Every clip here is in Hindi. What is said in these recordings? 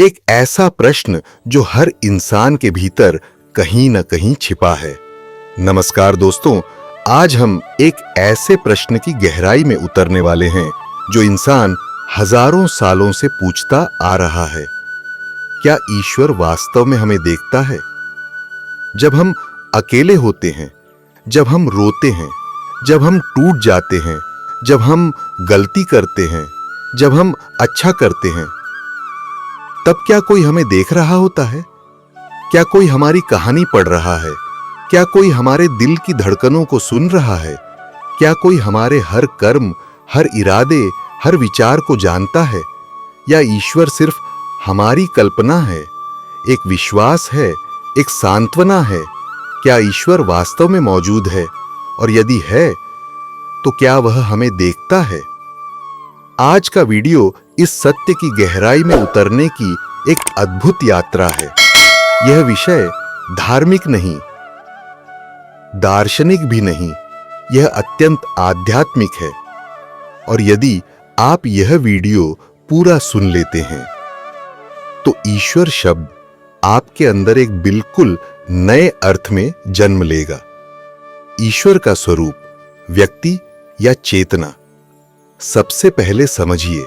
एक ऐसा प्रश्न जो हर इंसान के भीतर कहीं न कहीं छिपा है। नमस्कार दोस्तों, आज हम एक ऐसे प्रश्न की गहराई में उतरने वाले हैं जो इंसान हजारों सालों से पूछता आ रहा है। क्या ईश्वर वास्तव में हमें देखता है? जब हम अकेले होते हैं, जब हम रोते हैं, जब हम टूट जाते हैं, जब हम गलती करते हैं, जब हम अच्छा करते हैं, तब क्या कोई हमें देख रहा होता है? क्या कोई हमारी कहानी पढ़ रहा है? क्या कोई हमारे दिल की धड़कनों को सुन रहा है? क्या कोई हमारे हर कर्म, हर इरादे, हर विचार को जानता है? या ईश्वर सिर्फ हमारी कल्पना है, एक विश्वास है, एक सांत्वना है? क्या ईश्वर वास्तव में मौजूद है? और यदि है, तो क्या वह हमें देखता है? आज का वीडियो इस सत्य की गहराई में उतरने की एक अद्भुत यात्रा है। यह विषय धार्मिक नहीं, दार्शनिक भी नहीं, यह अत्यंत आध्यात्मिक है। और यदि आप यह वीडियो पूरा सुन लेते हैं, तो ईश्वर शब्द आपके अंदर एक बिल्कुल नए अर्थ में जन्म लेगा। ईश्वर का स्वरूप, व्यक्ति या चेतना। सबसे पहले समझिए,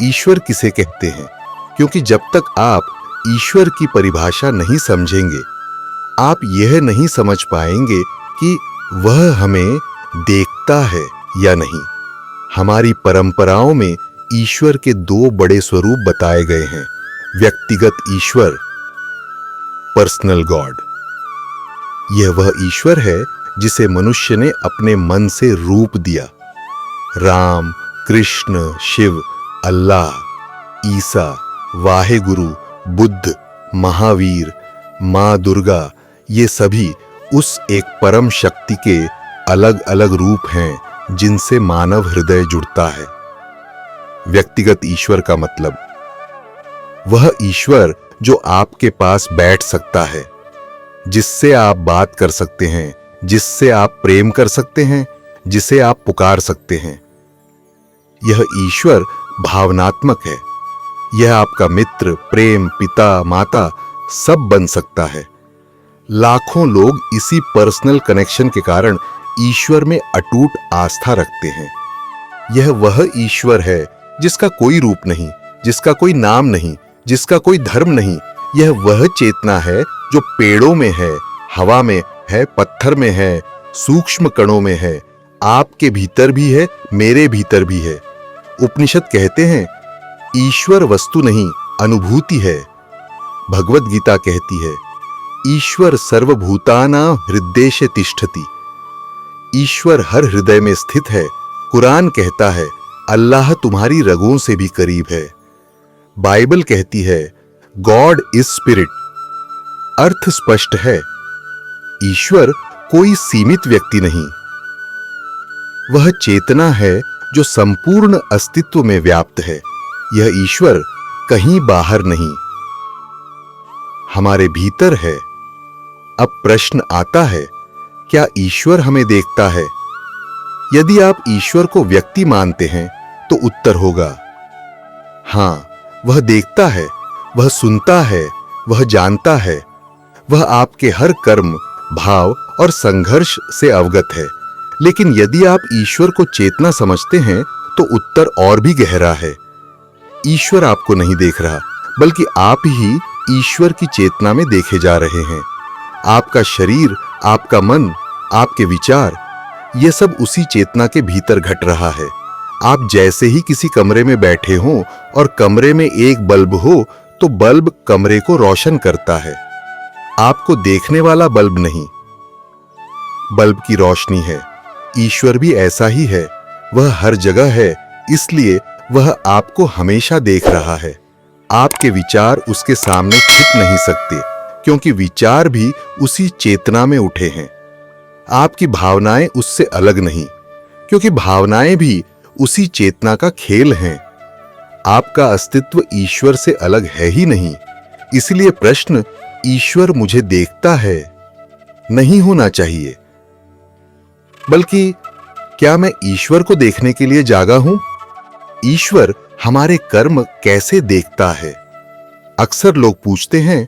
ईश्वर किसे कहते हैं, क्योंकि जब तक आप ईश्वर की परिभाषा नहीं समझेंगे, आप यह नहीं समझ पाएंगे कि वह हमें देखता है या नहीं। हमारी परंपराओं में ईश्वर के दो बड़े स्वरूप बताए गए हैं: व्यक्तिगत ईश्वर, पर्सनल गॉड। यह वह ईश्वर है जिसे मनुष्य ने अपने मन से रूप दिया। राम, कृष्ण, शिव, अल्लाह, ईसा, वाहेगुरु, बुद्ध, महावीर, मां दुर्गा, ये सभी उस एक परम शक्ति के अलग अलग रूप हैं जिनसे मानव हृदय जुड़ता है। व्यक्तिगत ईश्वर का मतलब वह ईश्वर जो आपके पास बैठ सकता है, जिससे आप बात कर सकते हैं, जिससे आप प्रेम कर सकते हैं, जिसे आप पुकार सकते हैं। यह ईश्वर भावनात्मक है। यह आपका मित्र, प्रेम, पिता, माता सब बन सकता है। लाखों लोग इसी पर्सनल कनेक्शन के कारण ईश्वर में अटूट आस्था रखते हैं। यह वह ईश्वर है जिसका कोई रूप नहीं, जिसका कोई नाम नहीं, जिसका कोई धर्म नहीं। यह वह चेतना है जो पेड़ों में है, हवा में है, पत्थर में है, सूक्ष्म कणों में है, आपके भीतर भी है, मेरे भीतर भी है। उपनिषद कहते हैं, ईश्वर वस्तु नहीं, अनुभूति है। भगवत गीता कहती है, ईश्वर सर्वभूतानां हृदयेषु तिष्ठति। ईश्वर हर हृदय में स्थित है। कुरान कहता है, अल्लाह तुम्हारी रगों से भी करीब है। बाइबल कहती है, गॉड इज स्पिरिट। अर्थ स्पष्ट है, ईश्वर कोई सीमित व्यक्ति नहीं, वह चेतना है जो संपूर्ण अस्तित्व में व्याप्त है। यह ईश्वर कहीं बाहर नहीं, हमारे भीतर है। अब प्रश्न आता है, क्या ईश्वर हमें देखता है? यदि आप ईश्वर को व्यक्ति मानते हैं, तो उत्तर होगा हां, वह देखता है, वह सुनता है, वह जानता है, वह आपके हर कर्म, भाव और संघर्ष से अवगत है। लेकिन यदि आप ईश्वर को चेतना समझते हैं, तो उत्तर और भी गहरा है। ईश्वर आपको नहीं देख रहा, बल्कि आप ही ईश्वर की चेतना में देखे जा रहे हैं। आपका शरीर, आपका मन, आपके विचार, यह सब उसी चेतना के भीतर घट रहा है। आप जैसे ही किसी कमरे में बैठे हों और कमरे में एक बल्ब हो, तो बल्ब कमरे को रोशन करता है। आपको देखने वाला बल्ब नहीं, बल्ब की रोशनी है। ईश्वर भी ऐसा ही है, वह हर जगह है, इसलिए वह आपको हमेशा देख रहा है। आपके विचार उसके सामने छिप नहीं सकते, क्योंकि विचार भी उसी चेतना में उठे हैं। आपकी भावनाएं उससे अलग नहीं, क्योंकि भावनाएं भी उसी चेतना का खेल हैं। आपका अस्तित्व ईश्वर से अलग है ही नहीं। इसलिए प्रश्न ईश्वर मुझे देखता है नहीं होना चाहिए, बल्कि क्या मैं ईश्वर को देखने के लिए जागा हूं? ईश्वर हमारे कर्म कैसे देखता है? अक्सर लोग पूछते हैं,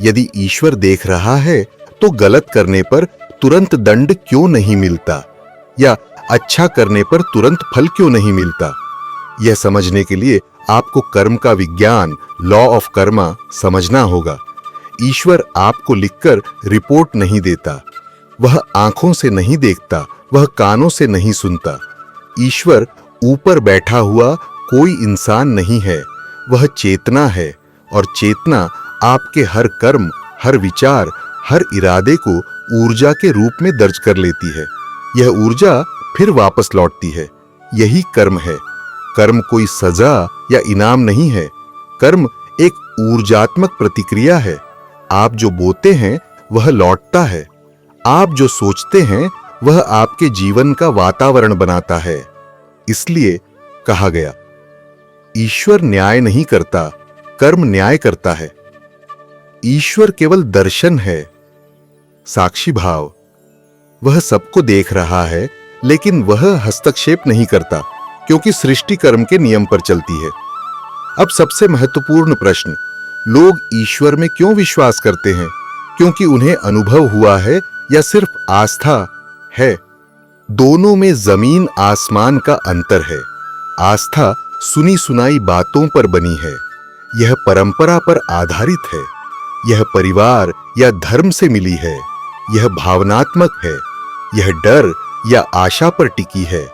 यदि ईश्वर देख रहा है तो गलत करने पर तुरंत दंड क्यों नहीं मिलता, या अच्छा करने पर तुरंत फल क्यों नहीं मिलता? यह समझने के लिए आपको कर्म का विज्ञान, लॉ ऑफ कर्मा समझना होगा। ईश्वर आपको लिखकर रिपोर्ट नहीं देता। वह आंखों से नहीं देखता, वह कानों से नहीं सुनता। ईश्वर ऊपर बैठा हुआ कोई इंसान नहीं है, वह चेतना है, और चेतना आपके हर कर्म, हर विचार, हर इरादे को ऊर्जा के रूप में दर्ज कर लेती है। यह ऊर्जा फिर वापस लौटती है। यही कर्म है। कर्म कोई सजा या इनाम नहीं है। कर्म एक ऊर्जात्मक प्रतिक्रिया है। आप जो बोते हैं वह लौटता है। आप जो सोचते हैं वह आपके जीवन का वातावरण बनाता है। इसलिए कहा गया, ईश्वर न्याय नहीं करता, कर्म न्याय करता है। ईश्वर केवल दर्शन है, साक्षी भाव। वह सबको देख रहा है, लेकिन वह हस्तक्षेप नहीं करता, क्योंकि सृष्टि कर्म के नियम पर चलती है। अब सबसे महत्वपूर्ण प्रश्न, लोग ईश्वर में क्यों विश्वास करते हैं? क्योंकि उन्हें अनुभव हुआ है या सिर्फ आस्था है? दोनों में जमीन आसमान का अंतर है। आस्था सुनी सुनाई बातों पर बनी है। यह परंपरा पर आधारित है। यह परिवार या धर्म से मिली है। यह भावनात्मक है। यह डर या आशा पर टिकी है।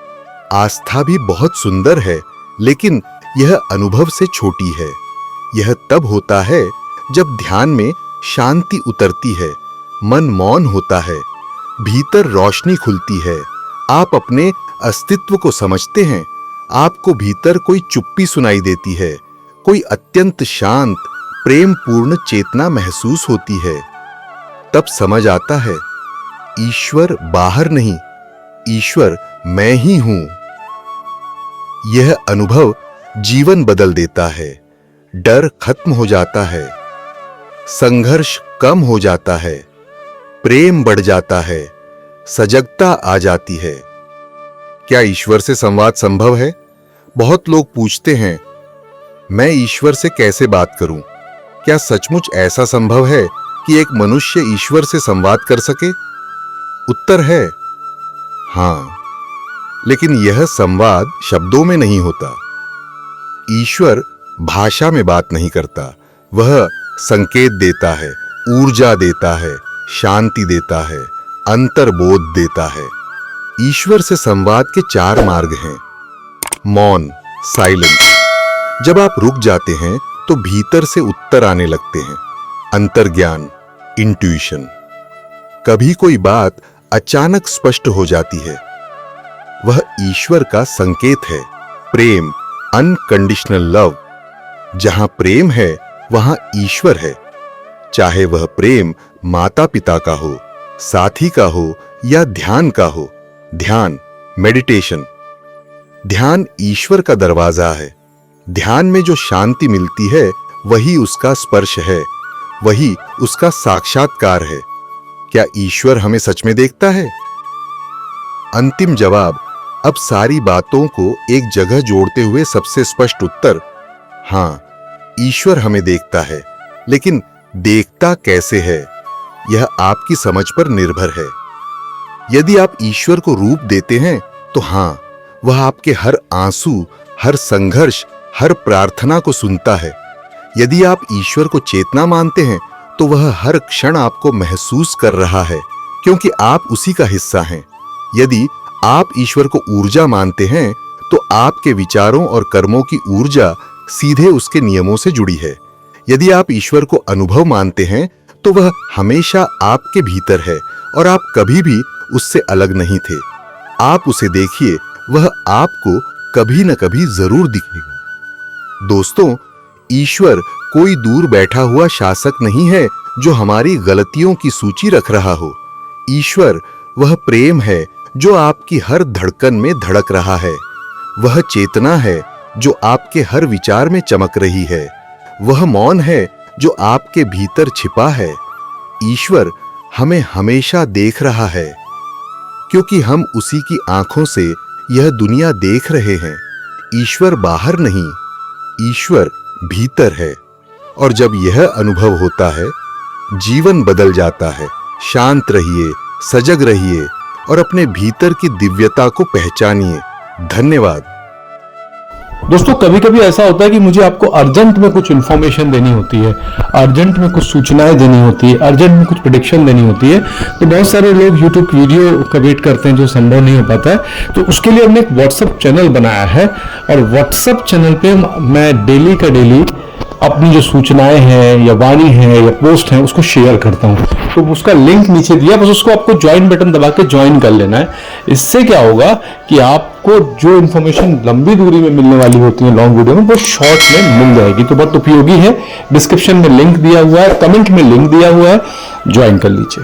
आस्था भी बहुत सुंदर है, लेकिन यह अनुभव से छोटी है। यह तब होता है जब ध्यान में शांति उतरती है, मन मौन होता है, भीतर रोशनी खुलती है, आप अपने अस्तित्व को समझते हैं, आपको भीतर कोई चुप्पी सुनाई देती है, कोई अत्यंत शांत प्रेम पूर्ण चेतना महसूस होती है। तब समझ आता है, ईश्वर बाहर नहीं, ईश्वर मैं ही हूं। यह अनुभव जीवन बदल देता है। डर खत्म हो जाता है, संघर्ष कम हो जाता है, प्रेम बढ़ जाता है, सजगता आ जाती है। क्या ईश्वर से संवाद संभव है? बहुत लोग पूछते हैं, मैं ईश्वर से कैसे बात करूं? क्या सचमुच ऐसा संभव है कि एक मनुष्य ईश्वर से संवाद कर सके? उत्तर है हां, लेकिन यह संवाद शब्दों में नहीं होता। ईश्वर भाषा में बात नहीं करता, वह संकेत देता है, ऊर्जा देता है, शांति देता है, अंतर्बोध देता है। ईश्वर से संवाद के 4 मार्ग हैं। मौन, साइलेंस। जब आप रुक जाते हैं तो भीतर से उत्तर आने लगते हैं। अंतर्ज्ञान, इंट्यूशन। कभी कोई बात अचानक स्पष्ट हो जाती है। वह ईश्वर का संकेत है। प्रेम, अनकंडीशनल लव। जहां प्रेम है वहां ईश्वर है। चाहे वह प्रेम माता पिता का हो, साथी का हो या ध्यान का हो। ध्यान, मेडिटेशन। ध्यान ईश्वर का दरवाजा है। ध्यान में जो शांति मिलती है वही उसका स्पर्श है, वही उसका साक्षात्कार है। क्या ईश्वर हमें सच में देखता है? अंतिम जवाब, अब सारी बातों को एक जगह जोड़ते हुए सबसे स्पष्ट उत्तर, हां, ईश्वर हमें देखता है, लेकिन देखता कैसे है यह आपकी समझ पर निर्भर है। यदि आप ईश्वर को रूप देते हैं तो हां, वह आपके हर आंसू, हर संघर्ष, हर प्रार्थना को सुनता है। यदि आप ईश्वर को चेतना मानते हैं तो वह हर क्षण आपको महसूस कर रहा है, क्योंकि आप उसी का हिस्सा हैं। यदि आप ईश्वर को ऊर्जा मानते हैं तो आपके विचारों और कर्मों की ऊर्जा सीधे उसके नियमों से जुड़ी है। यदि आप ईश्वर को अनुभव मानते हैं तो वह हमेशा आपके भीतर है और आप कभी भी उससे अलग नहीं थे। आप उसे देखिए, वह आपको कभी न कभी जरूर दिखेगा। दोस्तों, ईश्वर कोई दूर बैठा हुआ शासक नहीं है जो हमारी गलतियों की सूची रख रहा हो। ईश्वर वह प्रेम है जो आपकी हर धड़कन में धड़क रहा है। वह चेतना है जो आपके हर विचार में चमक रही है। वह मौन है जो आपके भीतर छिपा है। ईश्वर हमें हमेशा देख रहा है, क्योंकि हम उसी की आंखों से यह दुनिया देख रहे हैं। ईश्वर बाहर नहीं, ईश्वर भीतर है, और जब यह अनुभव होता है, जीवन बदल जाता है। शांत रहिए, सजग रहिए और अपने भीतर की दिव्यता को पहचानिए। धन्यवाद। दोस्तों, कभी कभी ऐसा होता है कि मुझे आपको अर्जेंट में कुछ इन्फॉर्मेशन देनी होती है, अर्जेंट में कुछ सूचनाएं देनी होती है, अर्जेंट में कुछ प्रेडिक्शन देनी होती है। तो बहुत सारे लोग यूट्यूब वीडियो का वेट करते हैं, जो संभव नहीं हो पाता है। तो उसके लिए हमने एक व्हाट्सएप चैनल बनाया है और व्हाट्सएप चैनल पे मैं डेली का डेली अपनी जो सूचनाएं हैं या वाणी है या पोस्ट है उसको शेयर करता हूं। तो उसका लिंक नीचे दिया, बस उसको आपको ज्वाइन बटन दबा के ज्वाइन कर लेना है। इससे क्या होगा कि आपको जो इन्फॉर्मेशन लंबी दूरी में मिलने वाली होती है लॉन्ग वीडियो में, वो शॉर्ट में मिल जाएगी। तो बहुत उपयोगी है। डिस्क्रिप्शन में लिंक दिया हुआ है, कमेंट में लिंक दिया हुआ है, ज्वाइन कर लीजिए।